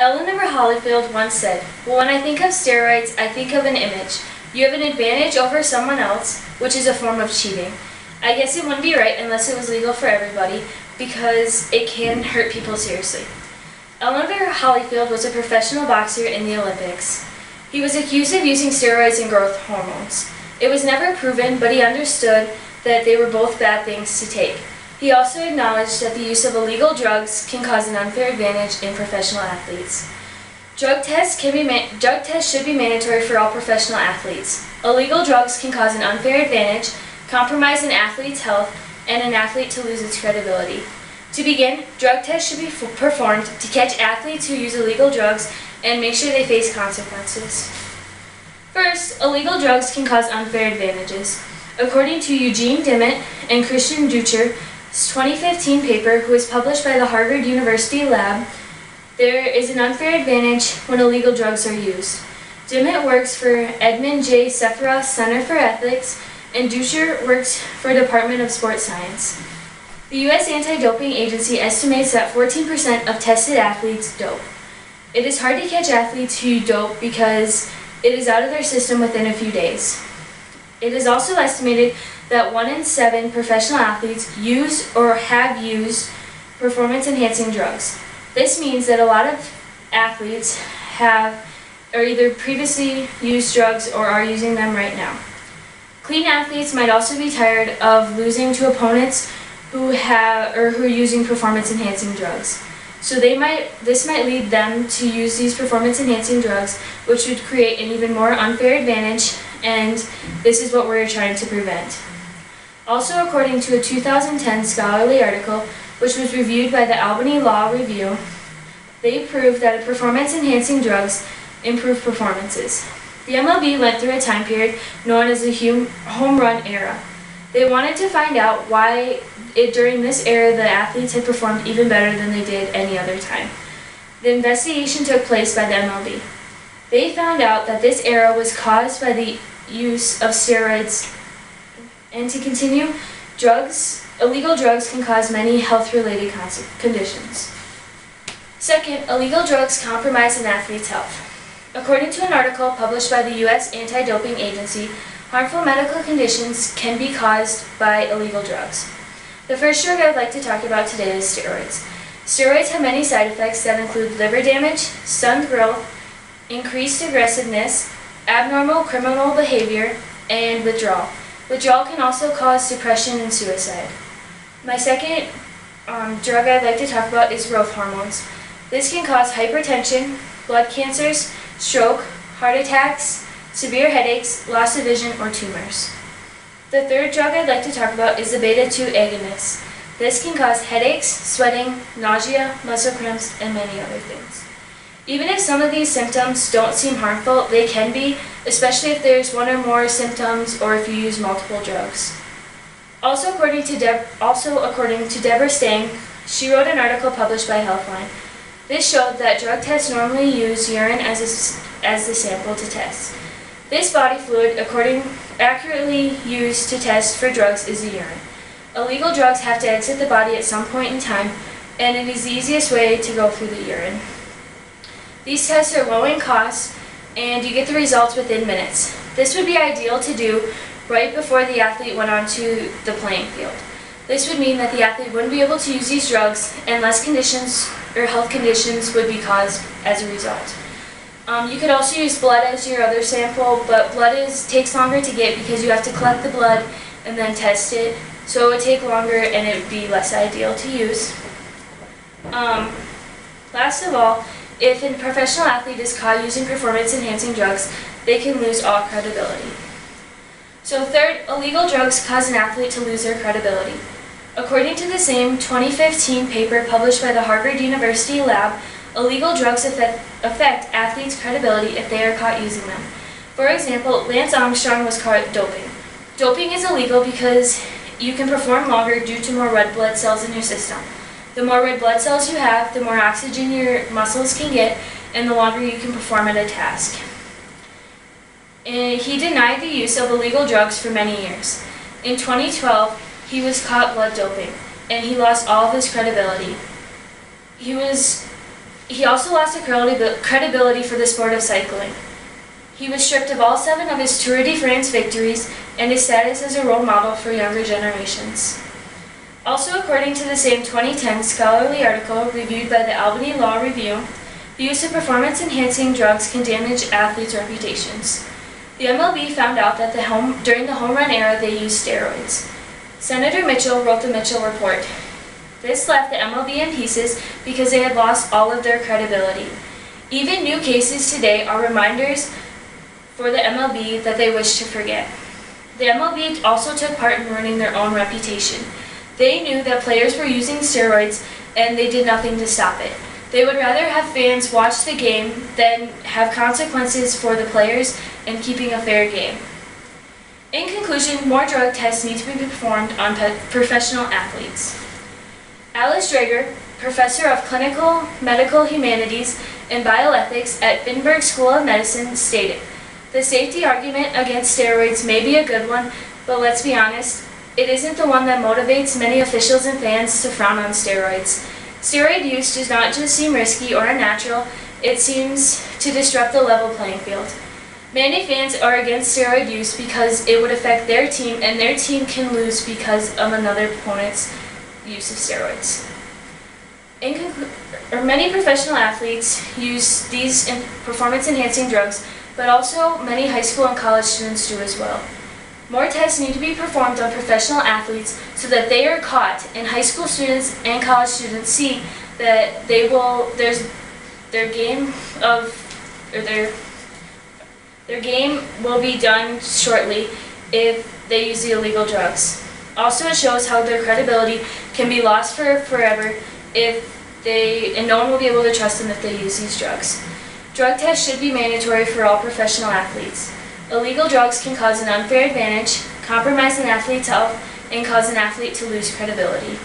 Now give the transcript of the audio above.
Eleanor Holyfield once said, "Well, when I think of steroids, I think of an image. You have an advantage over someone else, which is a form of cheating. I guess it wouldn't be right unless it was legal for everybody, because it can hurt people seriously." Eleanor Holyfield was a professional boxer in the Olympics. He was accused of using steroids and growth hormones. It was never proven, but he understood that they were both bad things to take. He also acknowledged that the use of illegal drugs can cause an unfair advantage in professional athletes. Drug tests should be mandatory for all professional athletes. Illegal drugs can cause an unfair advantage, compromise an athlete's health, and an athlete to lose its credibility. To begin, drug tests should be performed to catch athletes who use illegal drugs and make sure they face consequences. First, illegal drugs can cause unfair advantages. According to Eugene Dimmitt and Christian Ducher's 2015 paper, who was published by the Harvard University Lab, there is an unfair advantage when illegal drugs are used. Dimmitt works for Edmund J. Sephiroth Center for Ethics, and Ducher works for Department of Sports Science. The U.S. Anti-Doping Agency estimates that 14% of tested athletes dope. It is hard to catch athletes who dope because it is out of their system within a few days. It is also estimated that 1 in 7 professional athletes use or have used performance-enhancing drugs. This means that a lot of athletes are either previously used drugs or are using them right now. Clean athletes might also be tired of losing to opponents who are using performance-enhancing drugs. So this might lead them to use these performance-enhancing drugs, which would create an even more unfair advantage, and this is what we're trying to prevent. Also, according to a 2010 scholarly article, which was reviewed by the Albany Law Review, they proved that performance-enhancing drugs improve performances. The MLB went through a time period known as the home run era. They wanted to find out why during this era the athletes had performed even better than they did any other time. The investigation took place by the MLB. They found out that this era was caused by the use of steroids, and to continue, illegal drugs can cause many health-related conditions. Second, illegal drugs compromise an athlete's health. According to an article published by the U.S. Anti-Doping Agency, harmful medical conditions can be caused by illegal drugs. The first drug I would like to talk about today is steroids. Steroids have many side effects that include liver damage, stunned growth, increased aggressiveness, abnormal criminal behavior, and withdrawal. Withdrawal can also cause depression and suicide. My second drug I'd like to talk about is growth hormones. This can cause hypertension, blood cancers, stroke, heart attacks, severe headaches, loss of vision, or tumors. The third drug I'd like to talk about is the beta-2 agonist. This can cause headaches, sweating, nausea, muscle cramps, and many other things. Even if some of these symptoms don't seem harmful, they can be, especially if there's one or more symptoms or if you use multiple drugs. Also according to Deborah Stang, she wrote an article published by Healthline. This showed that drug tests normally use urine as the sample to test. This body fluid, accurately used to test for drugs, is the urine. Illegal drugs have to exit the body at some point in time, and it is the easiest way to go through the urine. These tests are low in cost, and you get the results within minutes. This would be ideal to do right before the athlete went onto the playing field. This would mean that the athlete wouldn't be able to use these drugs, and less conditions or health conditions would be caused as a result. You could also use blood as your other sample, but blood takes longer to get because you have to collect the blood and then test it, so it would take longer and it would be less ideal to use. Last of all, if a professional athlete is caught using performance-enhancing drugs, they can lose all credibility. So third, illegal drugs cause an athlete to lose their credibility. According to the same 2015 paper published by the Harvard University Lab, illegal drugs affect athletes' credibility if they are caught using them. For example, Lance Armstrong was caught doping. Doping is illegal because you can perform longer due to more red blood cells in your system. The more red blood cells you have, the more oxygen your muscles can get, and the longer you can perform at a task. And he denied the use of illegal drugs for many years. In 2012, he was caught blood doping, and he lost all of his credibility. He He also lost the credibility for the sport of cycling. He was stripped of all 7 of his Tour de France victories and his status as a role model for younger generations. Also, according to the same 2010 scholarly article reviewed by the Albany Law Review, the use of performance-enhancing drugs can damage athletes' reputations. The MLB found out that during the home run era they used steroids. Senator Mitchell wrote the Mitchell Report. This left the MLB in pieces because they had lost all of their credibility. Even new cases today are reminders for the MLB that they wish to forget. The MLB also took part in ruining their own reputation. They knew that players were using steroids and they did nothing to stop it. They would rather have fans watch the game than have consequences for the players and keeping a fair game. In conclusion, more drug tests need to be performed on professional athletes. Alice Drager, professor of clinical medical humanities and bioethics at Finberg School of Medicine, stated, "The safety argument against steroids may be a good one, but let's be honest, it isn't the one that motivates many officials and fans to frown on steroids. Steroid use does not just seem risky or unnatural, it seems to disrupt the level playing field. Many fans are against steroid use because it would affect their team, and their team can lose because of another opponent's use of steroids." Many professional athletes use these performance-enhancing drugs, but also many high school and college students do as well. More tests need to be performed on professional athletes so that they are caught, and high school students and college students see that their game will be done shortly if they use the illegal drugs. Also, it shows how their credibility can be lost forever and no one will be able to trust them if they use these drugs. Drug tests should be mandatory for all professional athletes. Illegal drugs can cause an unfair advantage, compromise an athlete's health, and cause an athlete to lose credibility.